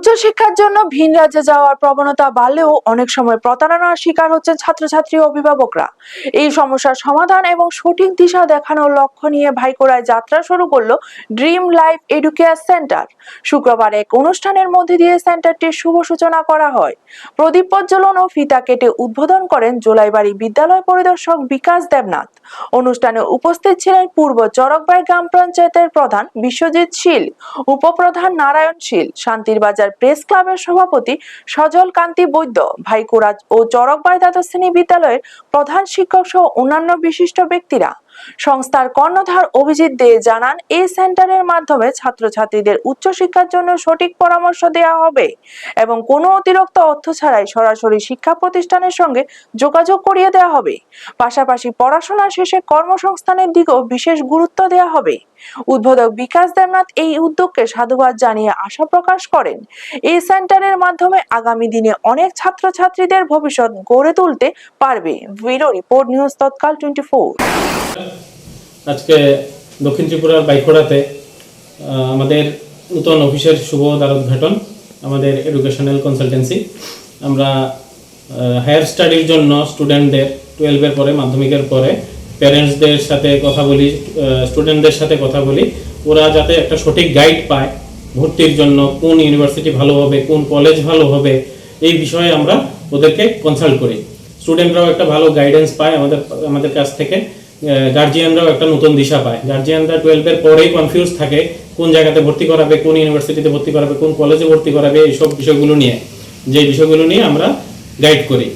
উচ্চশিক্ষার জন্য ভিন রাজ্যে যাওয়ার প্রবণতা বাড়লেও অনেক সময় প্রতারণার শিকার হচ্ছেন ছাত্রছাত্রী ও অভিভাবকরা। এই সমস্যার সমাধান এবং সঠিক দিশা দেখানোর লক্ষ্য নিয়ে ভাইকোড়ায় যাত্রা শুরু করলো ড্রিম লাইফ এডুকেয়ার সেন্টার। শুক্রবার এক অনুষ্ঠানের মধ্যে দিয়ে সেন্টারটির শুভ সূচনা করা হয়। প্রদীপ প্রজ্বলন ও ফিতা কেটে উদ্বোধন করেন জোলাইবাড়ি বিদ্যালয় পরিদর্শক বিকাশ দেবনাথ। অনুষ্ঠানে উপস্থিত ছিলেন পূর্ব চরকবাই গ্রাম পঞ্চায়েতের প্রধান বিশ্বজিৎ শীল, উপপ্রধান নারায়ণ শীল, শান্তিরবাজার প্রেস ক্লাবের সভাপতি সজল কান্তি বৈদ্য, ভাইকোড়া ও চরকবাই দ্বাদশ শ্রেণী বিদ্যালয়ের প্রধান শিক্ষক সহ অন্যান্য বিশিষ্ট ব্যক্তিরা। সংস্থার কর্ণধার অভিজিৎ দে জানান, এই সেন্টারের মাধ্যমে ছাত্রছাত্রীদের উচ্চশিক্ষার জন্য সঠিক পরামর্শ দেওয়া হবে এবং কোনো অতিরিক্ত অর্থ ছাড়াই সরাসরি শিক্ষা প্রতিষ্ঠানের সঙ্গে যোগাযোগ করিয়ে দেওয়া হবে। পাশাপাশি পড়াশোনা শেষে কর্মসংস্থানের দিকেও বিশেষ গুরুত্ব দেওয়া হবে। উদ্বোধক বিকাশ দেবনাথ এই উদ্যোগকে সাধুবাদ জানিয়ে আশা প্রকাশ করেন, এই সেন্টারের মাধ্যমে আগামী দিনে অনেক ছাত্রছাত্রীদের ভবিষ্যৎ গড়ে তুলতে পারবে। ব্যুরো রিপোর্ট, নিউজ তৎকাল 24। আজকে দক্ষিণ ত্রিপুরার ভাইকোড়াতে আমাদের নতুন অফিসের শুভ দ্বারোদ্ঘাটন। আমাদের এডুকেশনাল কনসালটেন্সি, আমরা হায়ার স্টাডির জন্য স্টুডেন্টদের 12-এর পরে, মাধ্যমিকের পরে প্যারেন্টসদের সাথে কথা বলি, স্টুডেন্টদের সাথে কথা বলি, ওরা যাতে একটা সঠিক গাইড পায় ভর্তির জন্য, কোন ইউনিভার্সিটি ভালো হবে, কোন কলেজ ভালো হবে, এই বিষয়ে আমরা ওদেরকে কনসাল্ট করি। স্টুডেন্টরাও একটা ভালো গাইডেন্স পায় আমাদের কাছ থেকে, গার্জিয়ানরাও একটা নতুন দিশা পায়। গার্জিয়ানরা 12-এর পরেই কনফিউজ থাকে কোন জায়গাতে ভর্তি করাবে, কোন ইউনিভার্সিটিতে ভর্তি করাবে, কোন কলেজে ভর্তি করাবে, এইসব বিষয়গুলো নিয়ে আমরা গাইড করি।